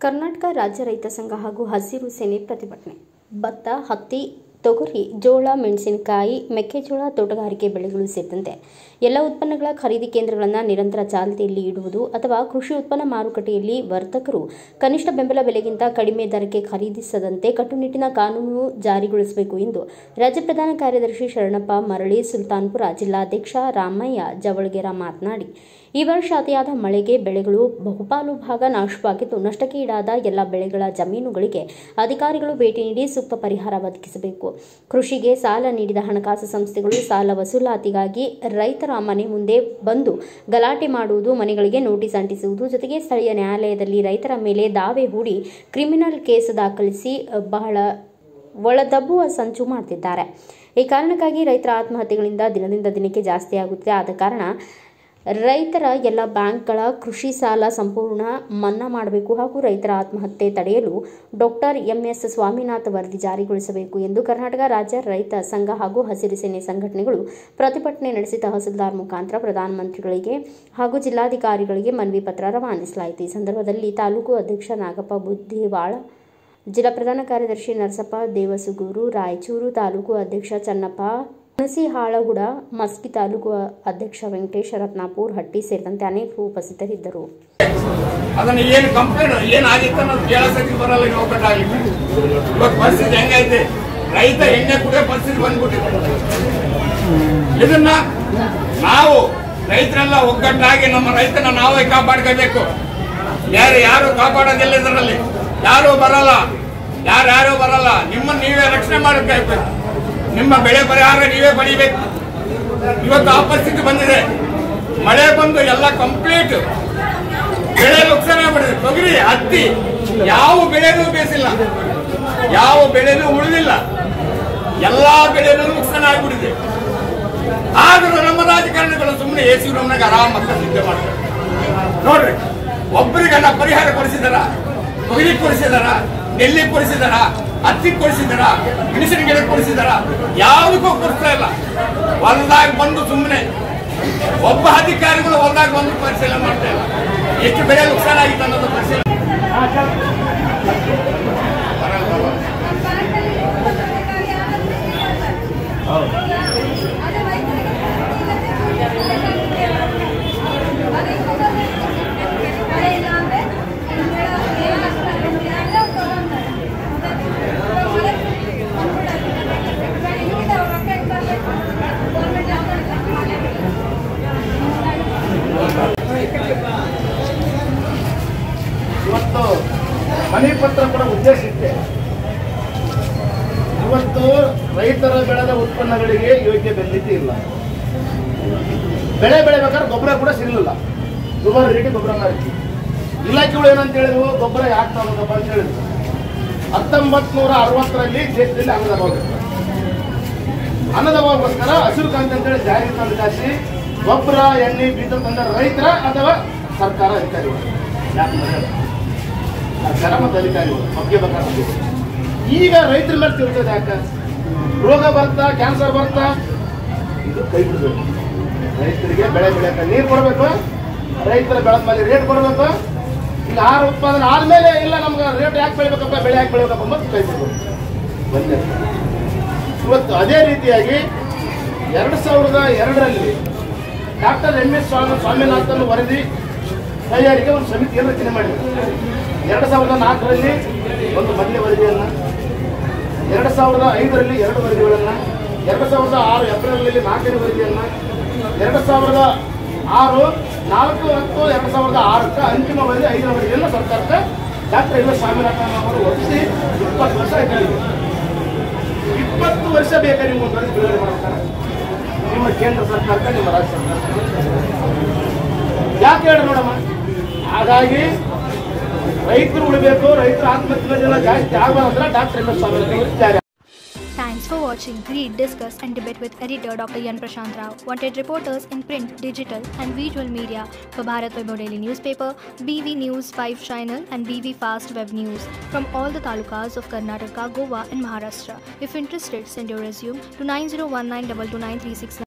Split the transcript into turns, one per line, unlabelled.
ಕರ್ನಾಟಕ ರಾಜ್ಯ ರೈತ ಸಂಘ ಹಾಗೂ ಹಸಿರು ಸೇನೆ ಪ್ರತಿಭಟನೆ. ಭತ್ತ, ಹತ್ತಿ, ತೊಗರಿ, ಜೋಳ, ಮೆಣಸಿನಕಾಯಿ, ಮೆಕ್ಕೆಜೋಳ, ತೋಟಗಾರಿಕೆ ಬೆಳೆಗಳು ಸೇರಿದಂತೆ ಎಲ್ಲ ಉತ್ಪನ್ನಗಳ ಖರೀದಿ ಕೇಂದ್ರಗಳನ್ನು ನಿರಂತರ ಚಾಲ್ತಿಯಲ್ಲಿ ಇಡುವುದು ಅಥವಾ ಕೃಷಿ ಉತ್ಪನ್ನ ಮಾರುಕಟ್ಟೆಯಲ್ಲಿ ವರ್ತಕರು ಕನಿಷ್ಠ ಬೆಂಬಲ ಬೆಲೆಗಿಂತ ಕಡಿಮೆ ದರಕ್ಕೆ ಖರೀದಿಸದಂತೆ ಕಟ್ಟುನಿಟ್ಟಿನ ಕಾನೂನು ಜಾರಿಗೊಳಿಸಬೇಕು ಎಂದು ರಾಜ್ಯ ಪ್ರಧಾನ ಕಾರ್ಯದರ್ಶಿ ಶರಣಪ್ಪ ಮರಳಿ ಸುಲ್ತಾನ್ಪುರ, ಜಿಲ್ಲಾಧ್ಯಕ್ಷ ರಾಮಯ್ಯ ಜವಳಗೆರ ಮಾತನಾಡಿ, ಈ ವರ್ಷ ಅತಿಯಾದ ಮಳೆಗೆ ಬೆಳೆಗಳು ಬಹುಪಾಲು ಭಾಗ ನಾಶವಾಗಿದ್ದು, ನಷ್ಟಕ್ಕೆ ಈಡಾದ ಎಲ್ಲ ಬೆಳೆಗಳ ಜಮೀನುಗಳಿಗೆ ಅಧಿಕಾರಿಗಳು ಭೇಟಿ ನೀಡಿ ಸೂಕ್ತ ಪರಿಹಾರ ಒದಗಿಸಬೇಕು. ಕೃಷಿಗೆ ಸಾಲ ನೀಡಿದ ಹಣಕಾಸು ಸಂಸ್ಥೆಗಳು ಸಾಲ ವಸೂಲಾತಿಗಾಗಿ ರೈತರ ಮನೆ ಮುಂದೆ ಬಂದು ಗಲಾಟೆ ಮಾಡುವುದು, ಮನೆಗಳಿಗೆ ನೋಟಿಸ್ ಅಂಟಿಸುವುದು, ಜೊತೆಗೆ ಸ್ಥಳೀಯ ನ್ಯಾಯಾಲಯದಲ್ಲಿ ರೈತರ ಮೇಲೆ ದಾವೆ ಹೂಡಿ ಕ್ರಿಮಿನಲ್ ಕೇಸ್ ದಾಖಲಿಸಿ ಬಹಳ ಒಳದಬ್ಬುವ ಸಂಚು ಮಾಡುತ್ತಿದ್ದಾರೆ. ಈ ಕಾರಣಕ್ಕಾಗಿ ರೈತರ ಆತ್ಮಹತ್ಯೆಗಳಿಂದ ದಿನದಿಂದ ದಿನಕ್ಕೆ ಜಾಸ್ತಿಯಾಗುತ್ತಿದೆ. ಆದ ಕಾರಣ ರೈತರ ಎಲ್ಲ ಬ್ಯಾಂಕ್ಗಳ ಕೃಷಿ ಸಾಲ ಸಂಪೂರ್ಣ ಮನ್ನಾ ಮಾಡಬೇಕು ಹಾಗೂ ರೈತರ ಆತ್ಮಹತ್ಯೆ ತಡೆಯಲು ಡಾಕ್ಟರ್ ಎಂ.ಎಸ್. ಸ್ವಾಮಿನಾಥನ್ ವರದಿ ಜಾರಿಗೊಳಿಸಬೇಕು ಎಂದು ಕರ್ನಾಟಕ ರಾಜ್ಯ ರೈತ ಸಂಘ ಹಾಗೂ ಹಸಿರು ಸೇನೆ ಸಂಘಟನೆಗಳು ಪ್ರತಿಭಟನೆ ನಡೆಸಿ ತಹಸೀಲ್ದಾರ್ ಮುಖಾಂತರ ಪ್ರಧಾನಮಂತ್ರಿಗಳಿಗೆ ಹಾಗೂ ಜಿಲ್ಲಾಧಿಕಾರಿಗಳಿಗೆ ಮನವಿ ಪತ್ರ ರವಾನಿಸಲಾಯಿತು. ಈ ಸಂದರ್ಭದಲ್ಲಿ ತಾಲೂಕು ಅಧ್ಯಕ್ಷ ನಾಗಪ್ಪ ಬುದ್ದಿವಾಳ, ಜಿಲ್ಲಾ ಪ್ರಧಾನ ಕಾರ್ಯದರ್ಶಿ ನರಸಪ್ಪ ದೇವಸುಗೂರು, ರಾಯಚೂರು ತಾಲೂಕು ಅಧ್ಯಕ್ಷ ಚನ್ನಪ್ಪ ಹುಣಸಿಹಾಳಗುಡ, ಮಸ್ಕಿ ತಾಲೂಕು ಅಧ್ಯಕ್ಷ ವೆಂಕಟೇಶ ರತ್ನಾಪುರ ಹಟ್ಟಿ ಸೇರಿದಂತೆ ಅನೇಕರು ಉಪಸ್ಥಿತರಿದ್ದರು.
ಅದನ್ನ ಏನು ಕಂಪ್ಲೇಂಟ್ ಏನಾಗಿತ್ತು ಅನ್ನೋದು ಕೇಳೋದಕ್ಕೆ ಬರಲ್ಲ. ಇವತ್ತು ಪರಿಸ್ಥಿತಿ ಹೆಂಗೈತೆ, ರೈತ ಎಣ್ಣೆ ಕುಡಿಯೋ ಪರಿಸ್ಥಿತಿ ಬಂದ್ಬಿಟ್ಟಿದೆ. ಇದನ್ನ ನಾವು ರೈತರೆಲ್ಲ ಒಗ್ಗಟ್ಟಾಗಿ ನಮ್ಮ ರೈತನ ನಾವೇ ಕಾಪಾಡ್ಕೋಬೇಕು. ಯಾರು ಕಾಪಾಡೋದಿಲ್ಲ, ಇದರಲ್ಲಿ ಯಾರು ಬರಲ್ಲ, ಯಾರು ಬರಲ್ಲ. ನಿಮ್ಮನ್ನು ನೀವೇ ರಕ್ಷಣೆ ಮಾಡಬೇಕು, ನಿಮ್ಮ ಬೆಳೆ ಪರಿಹಾರ ನೀವೇ ಪಡಿಬೇಕು. ಇವತ್ತು ಆ ಪರಿಸ್ಥಿತಿ ಬಂದಿದೆ. ಮಳೆ ಬಂದು ಎಲ್ಲ ಕಂಪ್ಲೀಟ್ ಬೆಳೆ ನುಕ್ಸಾನ ಮಾಡಿದೆ. ತೊಗರಿ, ಹತ್ತಿ ಯಾವ ಬೆಳೆನೂ ಬೇಸಿಲ್ಲ, ಯಾವ ಬೆಳೆನೂ ಉಳಿದಿಲ್ಲ, ಎಲ್ಲಾ ಬೆಳೆನೂ ನುಕ್ಸಾನ ಆಗ್ಬಿಟ್ಟಿದೆ. ಆದ್ರೂ ನಮ್ಮ ರಾಜಕಾರಣಿಗಳು ಸುಮ್ಮನೆ ಎಸಿ ರೂಮ್ನಾಗ ಆರಾಮಾಗಿ ನಿದ್ದೆ ಮಾಡ್ತಾರೆ. ನೋಡ್ರಿ, ಒಬ್ಬರಿಗೆಲ್ಲ ಪರಿಹಾರ ಕೊಡಿಸಿದಾರ, ತೊಗರಿ ಕೊಡಿಸಿದಾರ, ನೆಲ್ಲಿ ಕೊಡಿಸಿದಾರ, ಹತ್ತಿ ಕೊಡಿಸಿದಾರ, ಮೆಣಸಿನ ಗಿಡ ಕೊಡಿಸಿದಾರ, ಯಾವುದಕ್ಕೂ ಕೊಡಿಸ್ತಾ ಇಲ್ಲ. ಹೊಲದಾಗ ಬಂದು ಸುಮ್ಮನೆ ಒಬ್ಬ ಅಧಿಕಾರಿಗಳು ಹೊಲದಾಗ ಬಂದು ಪರಿಶೀಲನೆ ಮಾಡ್ತಾ ಇಲ್ಲ. ಎಷ್ಟು ಬೆಳೆ ನುಕ್ಸಾನ ಆಗಿತ್ತು ಅನ್ನೋದು ಪರಿಶೀಲನೆ.
ಇವತ್ತು ಮನವಿ ಪತ್ರ ಕೂಡ ಉದ್ದೇಶ ಇಷ್ಟೇ. ಇವತ್ತು ರೈತರ ಬೆಳೆದ ಉತ್ಪನ್ನಗಳಿಗೆ ಯೋಗ್ಯ ಬೆಲೆತೆ ಇಲ್ಲ. ಬೆಳೆ ಬೆಳಿಬೇಕಾದ್ರೆ ಗೊಬ್ಬರ ಕೂಡ ಸಿಗಲಿಲ್ಲ. ಸುಮಾರು ರೇಟಿ ಗೊಬ್ಬರ ಮಾಡಿದ್ವಿ. ಇಲಾಖೆಗಳು ಏನಂತ ಹೇಳಿದ್ರು, ಗೊಬ್ಬರ ಯಾಕೆ ತಗೋಬೇಕಪ್ಪ ಅಂತ ಹೇಳಿದ್ರು. 1960ರಲ್ಲಿ ದೇಶದಲ್ಲಿ ಅನ್ನದವಾಗೋಸ್ಕರ ಹಸಿರು ಕ್ರಾಂತಿ ಅಂತೇಳಿ ಜಾರಿ ತಂದು ಕಾಸಿ ಗೊಬ್ಬರ, ಎಣ್ಣೆ, ಬೀಜ ತಂದ ರೈತರ ಅಥವಾ ಸರ್ಕಾರ ಅಧಿಕಾರಿಗಳು, ಸರ್ಕಾರ ಮತ್ತು ಅಧಿಕಾರಿಗಳು ಬಗ್ಗೆ ಬೇಕಾಗ್ತದೆ. ಈಗ ರೈತರ ಮೇಲೆ ತಿಳ್ತದೆ. ಯಾಕೆ ರೋಗ ಬರ್ತಾ, ಕ್ಯಾನ್ಸರ್ ಬರ್ತಾ, ಇದು ಕೈ ಬಿಡಬೇಕು. ರೈತರಿಗೆ ಬೆಳೆ ಬೆಳೆಯಕ್ಕೆ ನೀರು ಕೊಡಬೇಕು, ರೈತರ ಬೆಳೆದ ಮೇಲೆ ರೇಟ್ ಕೊಡಬೇಕು. ಈಗ ಆಹಾರ ಉತ್ಪಾದನೆ ಆದ್ಮೇಲೆ ಇಲ್ಲ ನಮ್ಗೆ ರೇಟ್ ಯಾಕೆ ಬೆಳಿಬೇಕಪ್ಪ, ಬೆಳೆ ಯಾಕೆ ಬೆಳಿಬೇಕಪ್ಪ ಮತ್ತು ಕೈ ಬಿಡಬೇಕು. ಒಂದೇ ಇವತ್ತು ಅದೇ ರೀತಿಯಾಗಿ 2002ರಲ್ಲಿ ಡಾಕ್ಟರ್ ಎಂ.ಎಸ್. ಸ್ವಾಮಿನಾಥನ್ ವರದಿ ತಯಾರಿಗೆ ಒಂದು ಸಮಿತಿಯನ್ನು ರಚನೆ ಮಾಡಿದರು. 2004ರಲ್ಲಿ ಒಂದು ಮೊದಲನೇ ವರದಿಯನ್ನು, 2005ರಲ್ಲಿ 2 ವರದಿಗಳನ್ನು, 2006 ಏಪ್ರಿಲ್ನಲ್ಲಿ 4ನೇ ವರದಿಯನ್ನು, 2006 4 10 2006ಕ್ಕೆ ಅಂತಿಮ ವರದಿ 5ನೇ ವರದಿಯನ್ನು ಸರ್ಕಾರಕ್ಕೆ ಡಾಕ್ಟರ್ ಎಂ.ಎಸ್. ಸ್ವಾಮಿನಾಥನ್ ಅವರು ಒಪ್ಪಿಸಿ 20 ವರ್ಷ ಆಯ್ತು. 20 ವರ್ಷ ಬೇಕಾ ನೀವು ಒಂದು ವರದಿ ಬಿಡುಗಡೆ ಮಾಡ್ತಾರೆ ನಿಮ್ಮ ಕೇಂದ್ರ ಸರ್ಕಾರಕ್ಕೆ, ನಿಮ್ಮ ರಾಜ್ಯ ಸರ್ಕಾರ? ಯಾಕೆ ಹೇಳಿ ನೋಡಮ್ಮ. ಹಾಗಾಗಿ ರೈತರು ಉಳಿಬೇಕು, ರೈತರ ಆತ್ಮಹತ್ಯೆ ಜಾಸ್ತಿ ಆಗಬಾರ್ದಂದ್ರೆ doctor MS. Swaminathan.
Thanks for watching. Read, discuss and debate with editor Dr. Yan Prashant Rao. Wanted reporters in print, digital and visual media for Bharat Vaibhav Daily Newspaper, BV News 5 Channel and BV Fast Web News from all the talukas of Karnataka, Goa and Maharashtra. If interested, send your resume to 9019229369.